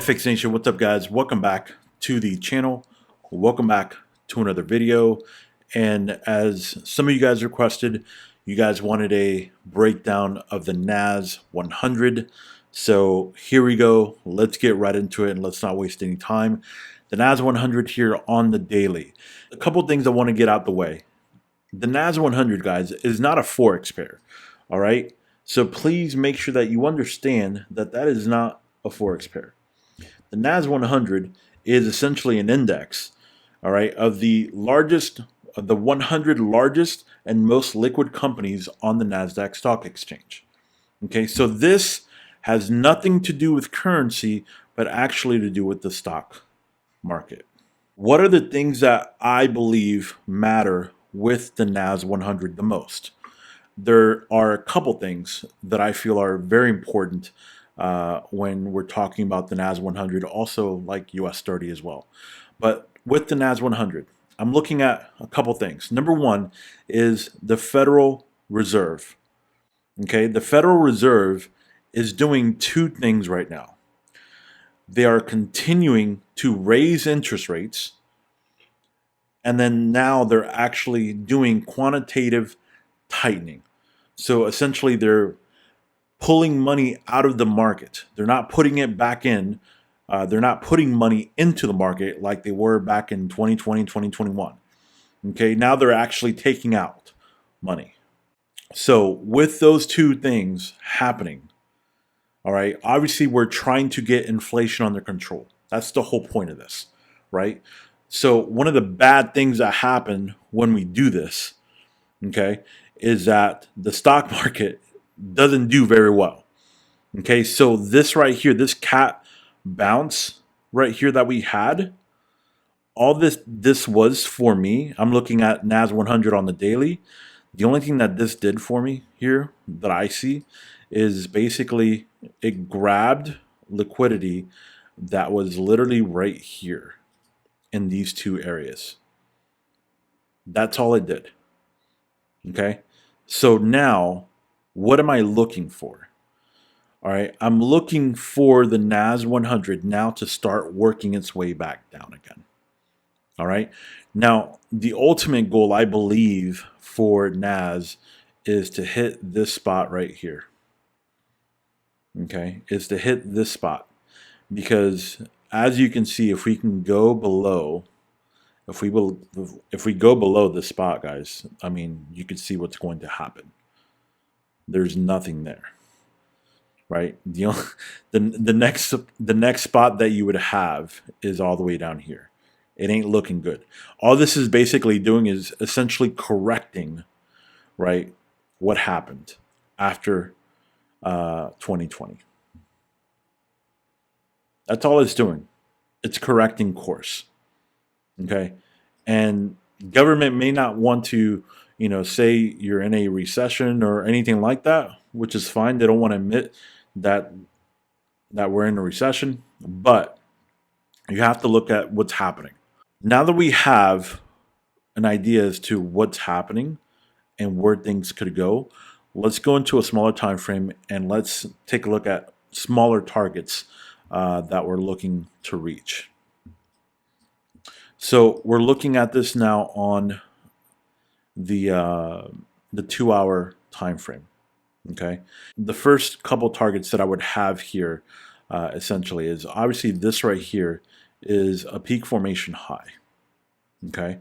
FX Nation, what's up guys? Welcome back to the channel. Welcome back to another video. And as some of you guys requested, you guys wanted a breakdown of the NAS100. So here we go. Let's get right into it and let's not waste any time. The NAS100 here on the daily. A couple things I want to get out the way. The NAS100, guys, is not a Forex pair. All right. So please make sure that you understand that that is not a Forex pair. The NAS100 is essentially an index, all right, of the 100 largest and most liquid companies on the NASDAQ stock exchange. Okay, so this has nothing to do with currency, but actually to do with the stock market. What are the things that I believe matter with the NAS100 the most? There are a couple things that I feel are very important when we're talking about the NAS100, also like US 30 as well. But with the NAS100, I'm looking at a couple things. Number one is the Federal Reserve. Okay, the Federal Reserve is doing two things right now. They are continuing to raise interest rates, and then now they're actually doing quantitative tightening. So essentially they're pulling money out of the market. They're not putting it back in. They're not putting money into the market like they were back in 2020, 2021. Okay, now they're actually taking out money. So with those two things happening, all right, obviously we're trying to get inflation under control. That's the whole point of this, right? So one of the bad things that happen when we do this, okay, is that the stock market doesn't do very well. Okay, so this right here, this cat bounce right here that we had, all this was for me. I'm looking at NAS100 on the daily. The only thing that this did for me here that I see is basically it grabbed liquidity that was literally right here in these two areas. That's all it did. Okay, so now what am I looking for? All right, I'm looking for the NAS100 now to start working its way back down again. All right, now the ultimate goal I believe for NAS is to hit this spot right here. Okay, is to hit this spot, because as you can see, if we can go below, if we go below this spot, guys, I mean, you can see what's going to happen. There's nothing there, right? The next spot that you would have is all the way down here. It ain't looking good. All this is basically doing is essentially correcting, right, what happened after 2020. That's all it's doing. It's correcting course. Okay, and government may not want to, say you're in a recession or anything like that, which is fine. They don't want to admit that we're in a recession, but you have to look at what's happening. Now that we have an idea as to what's happening and where things could go, let's go into a smaller time frame and let's take a look at smaller targets that we're looking to reach. So we're looking at this now on the 2-hour time frame. Okay, the first couple targets that I would have here essentially is obviously this right here is a peak formation high. Okay,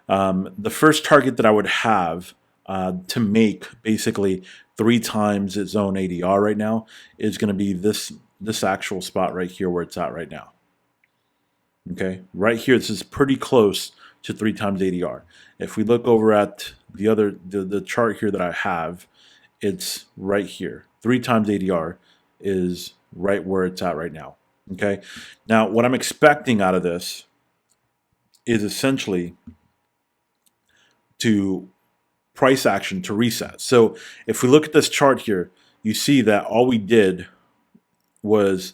the first target that I would have to make basically 3 times its own ADR right now is going to be this actual spot right here where it's at right now. Okay, right here, this is pretty close to 3 times ADR. If we look over at the chart here that I have, it's right here. 3 times ADR is right where it's at right now. Okay, now what I'm expecting out of this is essentially to price action to reset. So if we look at this chart here, you see that all we did was,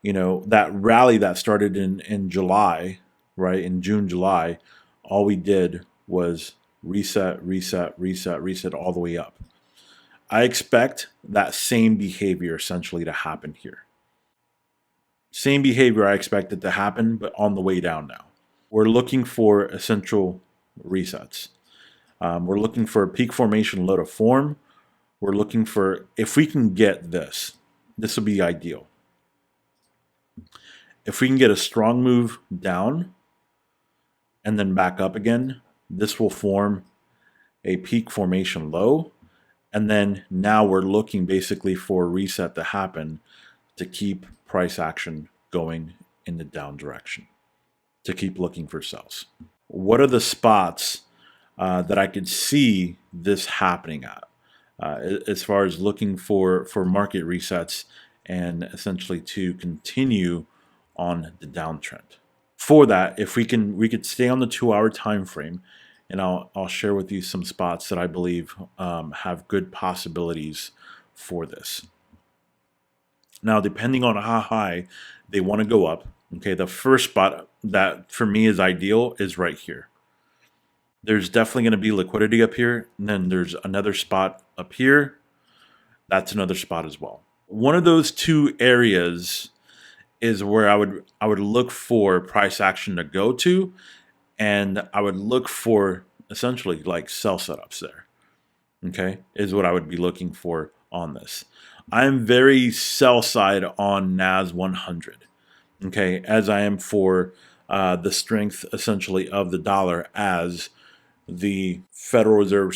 that rally that started in July, right, in June, July, all we did was reset, reset, reset, reset all the way up. I expect that same behavior essentially to happen here. Same behavior I expected to happen, but on the way down now. We're looking for essential resets. We're looking for a peak formation low to form. We're looking for, if we can get this will be ideal. If we can get a strong move down and then back up again, this will form a peak formation low. And then now we're looking basically for a reset to happen to keep price action going in the down direction, to keep looking for sells. What are the spots that I could see this happening at as far as looking for market resets and essentially to continue on the downtrend? For that, if we could stay on the 2-hour time frame, and I'll share with you some spots that I believe have good possibilities for this. Now, depending on how high they want to go up, okay, the first spot that for me is ideal is right here. There's definitely going to be liquidity up here, and then there's another spot up here. That's another spot as well. One of those two areas is where I would look for price action to go to, and I would look for essentially like sell setups there. Okay, is what I would be looking for on this. I'm very sell side on NAS100. Okay, as I am for the strength essentially of the dollar as the Federal Reserve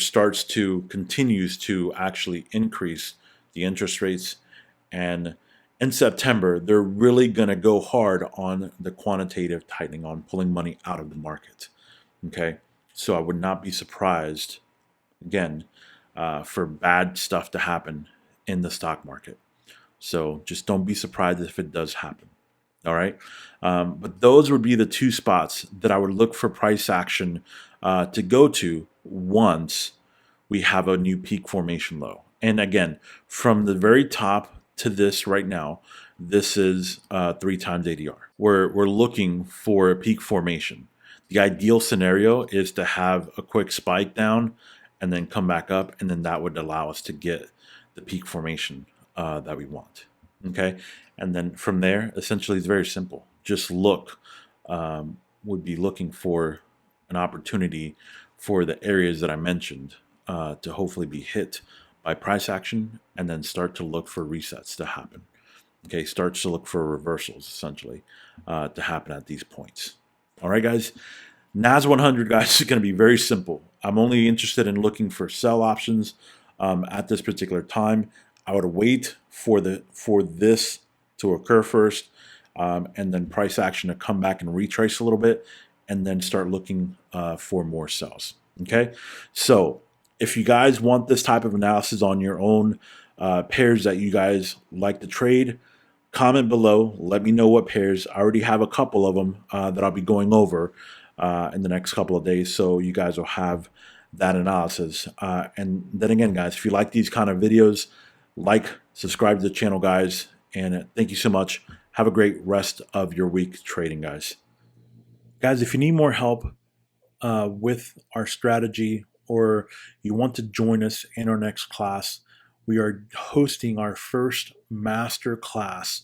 continues to actually increase the interest rates, and in September they're really going to go hard on the quantitative tightening, on pulling money out of the market. Okay, so I would not be surprised again for bad stuff to happen in the stock market. So just don't be surprised if it does happen. All right, but those would be the two spots that I would look for price action to go to once we have a new peak formation low. And again, from the very top to this right now, this is 3 times ADR. We're looking for a peak formation. The ideal scenario is to have a quick spike down and then come back up, and then that would allow us to get the peak formation that we want. Okay, and then from there, essentially, it's very simple. Just look, would be looking for an opportunity for the areas that I mentioned to hopefully be hit by price action, and then start to look for resets to happen. Okay, starts to look for reversals essentially to happen at these points. All right, guys. NAS100, guys, is going to be very simple. I'm only interested in looking for sell options at this particular time. I would wait for this to occur first, and then price action to come back and retrace a little bit, and then start looking for more sells. Okay, so if you guys want this type of analysis on your own pairs that you guys like to trade, comment below. Let me know what pairs. I already have a couple of them that I'll be going over in the next couple of days, so you guys will have that analysis. And then again, guys, if you like these kind of videos, subscribe to the channel, guys, and thank you so much. Have a great rest of your week trading, guys. Guys, if you need more help with our strategy, or you want to join us in our next class, we are hosting our first master class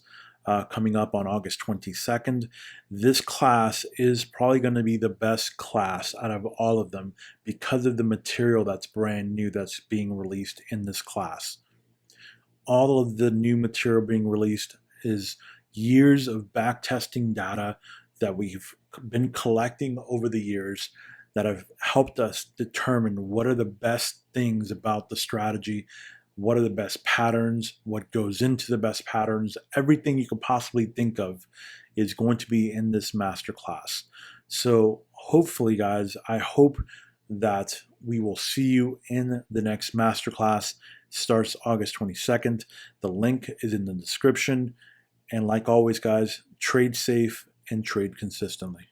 coming up on August 22nd. This class is probably going to be the best class out of all of them because of the material that's brand new that's being released in this class. All of the new material being released is years of backtesting data that we've been collecting over the years that have helped us determine what are the best things about the strategy, what are the best patterns, what goes into the best patterns. Everything you could possibly think of is going to be in this masterclass. So hopefully, guys, I hope that we will see you in the next masterclass. It starts August 22nd. The link is in the description. And like always, guys, trade safe and trade consistently.